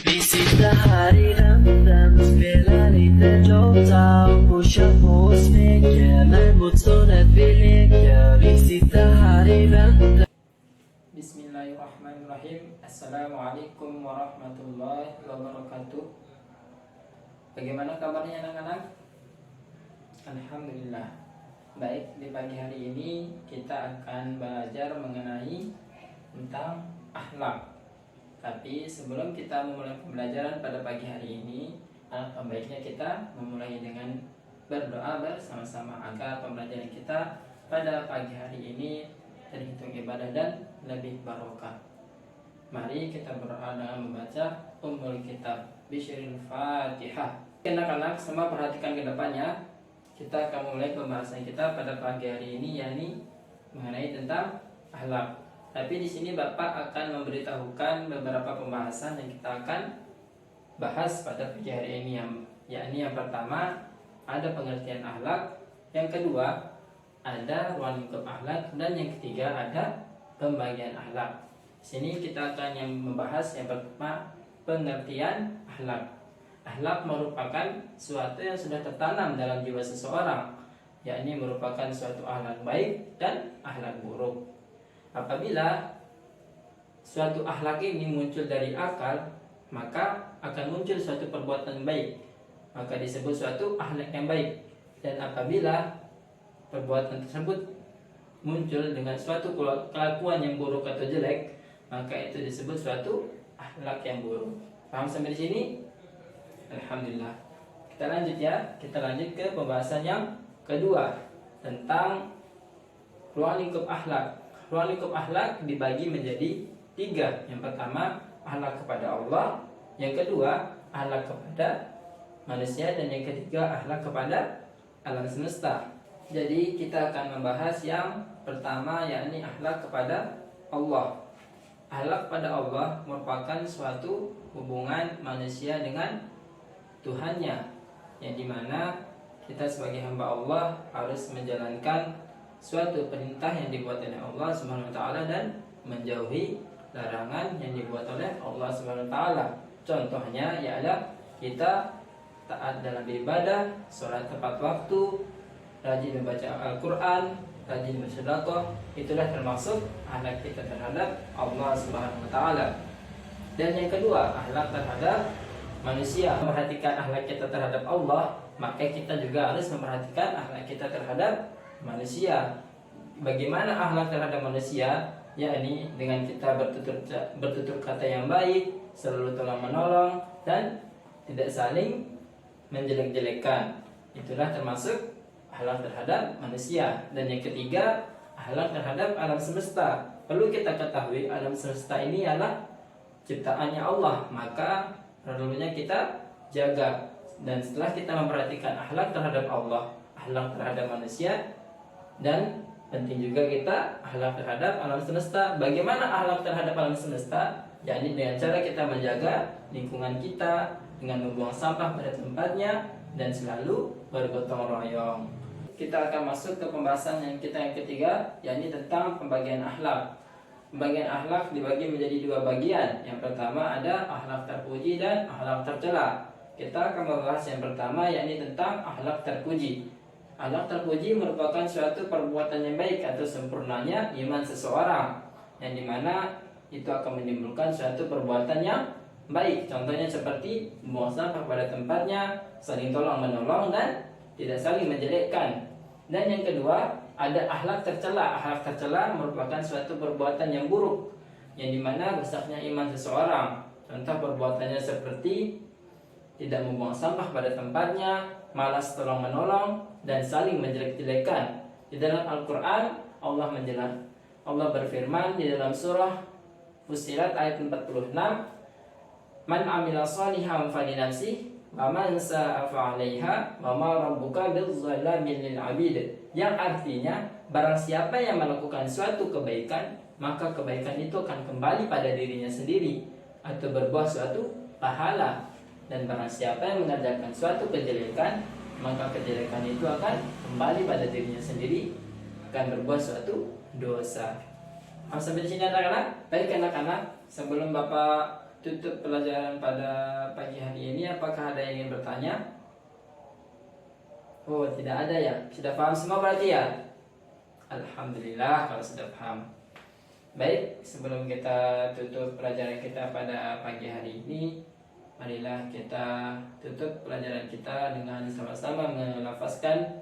Visita hari Ramadan spelade låtar Pusha på och smeker när motståndet vi leker Visita hari Ramadan. Bismillahirrahmanirrahim. Assalamualaikum warahmatullahi wabarakatuh. Bagaimana kabarnya anak-anak? Alhamdulillah. Baik, di pagi hari ini kita akan belajar mengenai tentang akhlak. Tapi sebelum kita memulai pembelajaran pada pagi hari ini, alangkah baiknya kita memulai dengan berdoa bersama-sama agar pembelajaran kita pada pagi hari ini terhitung ibadah dan lebih barokah. Mari kita berdoa dengan membaca Ummul Kitab Bishril Fatihah. Anak-anak semua perhatikan ke depannya. Kita akan mulai pembahasan kita pada pagi hari ini, yakni mengenai tentang akhlak. Tapi di sini Bapak akan memberitahukan beberapa pembahasan yang kita akan bahas pada pagi hari ini, yakni yang pertama ada pengertian akhlak, yang kedua ada ruang lingkup akhlak, dan yang ketiga ada pembagian akhlak. Di sini kita akan yang membahas yang pertama pengertian akhlak. Akhlak merupakan suatu yang sudah tertanam dalam jiwa seseorang, yakni merupakan suatu akhlak baik dan akhlak buruk. Apabila suatu akhlak ini muncul dari akal, maka akan muncul suatu perbuatan baik, maka disebut suatu akhlak yang baik. Dan apabila perbuatan tersebut muncul dengan suatu kelakuan yang buruk atau jelek, maka itu disebut suatu akhlak yang buruk. Paham sampai di sini? Alhamdulillah. Kita lanjut ya. Kita lanjut ke pembahasan yang kedua tentang ruang lingkup akhlak. Ruang lingkup akhlak dibagi menjadi 3. Yang pertama akhlak kepada Allah, yang kedua akhlak kepada manusia, dan yang ketiga akhlak kepada alam semesta. Jadi kita akan membahas yang pertama, yakni akhlak kepada Allah. Akhlak kepada Allah merupakan suatu hubungan manusia dengan Tuhannya, yang dimana kita sebagai hamba Allah harus menjalankan suatu perintah yang dibuat oleh Allah Subhanahu wa taala dan menjauhi larangan yang dibuat oleh Allah Subhanahu wa taala. Contohnya ialah kita taat dalam ibadah, sholat tepat waktu, rajin membaca Al-Quran, rajin bersedekah. Itulah termasuk akhlak kita terhadap Allah Subhanahu wa taala. Dan yang kedua, akhlak terhadap manusia. Memperhatikan akhlak kita terhadap Allah, maka kita juga harus memperhatikan akhlak kita terhadap manusia. Bagaimana akhlak terhadap manusia? Yakni dengan kita bertutur kata yang baik, selalu tolong menolong, dan tidak saling menjelek-jelekan. Itulah termasuk akhlak terhadap manusia. Dan yang ketiga, akhlak terhadap alam semesta. Perlu kita ketahui alam semesta ini adalah ciptaannya Allah, maka perlunya kita jaga. Dan setelah kita memperhatikan akhlak terhadap Allah, akhlak terhadap manusia, dan penting juga kita akhlak terhadap alam semesta. Bagaimana akhlak terhadap alam semesta? Yakni dengan cara kita menjaga lingkungan kita dengan membuang sampah pada tempatnya dan selalu bergotong royong. Kita akan masuk ke pembahasan yang ketiga, yakni tentang pembagian akhlak. Pembagian akhlak dibagi menjadi 2 bagian. Yang pertama ada akhlak terpuji dan akhlak tercela. Kita akan membahas yang pertama, yakni tentang akhlak terpuji. Akhlak terpuji merupakan suatu perbuatan yang baik atau sempurnanya iman seseorang, yang dimana itu akan menimbulkan suatu perbuatan yang baik. Contohnya seperti membuang sampah pada tempatnya, saling tolong menolong, dan tidak saling menjelekkan. Dan yang kedua ada akhlak tercela. Akhlak tercela merupakan suatu perbuatan yang buruk, yang dimana rusaknya iman seseorang. Contoh perbuatannya seperti tidak membuang sampah pada tempatnya, malas tolong menolong, dan saling menjelek-jelekan. Di dalam Al-Quran Allah berfirman di dalam surah Fussilat ayat 46, Man amila shalihan falinafsih wa man sa'a fa'alaiha wa ma rabbuka bizzalamin lil 'abid. Yang artinya barang siapa yang melakukan suatu kebaikan, maka kebaikan itu akan kembali pada dirinya sendiri atau berbuah suatu pahala. Dan barang siapa yang mengerjakan suatu kejelekan, maka kejelekan itu akan kembali pada dirinya sendiri, akan berbuat suatu dosa. Sampai di sini anak-anak. Baik anak-anak, sebelum Bapak tutup pelajaran pada pagi hari ini. Apakah ada yang ingin bertanya? Oh, tidak ada ya. Sudah paham semua berarti ya? Alhamdulillah kalau sudah paham. Baik, sebelum kita tutup pelajaran kita pada pagi hari ini, marilah kita tutup pelajaran kita dengan sama-sama melafazkan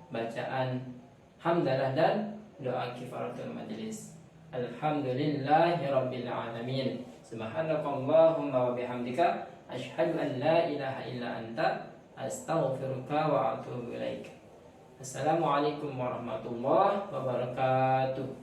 bacaan hamdalah dan doa kifaratul majelis. Alhamdulillahirabbil alamin. Subhanakallahumma wa bihamdika asyhadu an la ilaha illa anta astaghfiruka wa atubu ilaik. Assalamualaikum warahmatullahi wabarakatuh.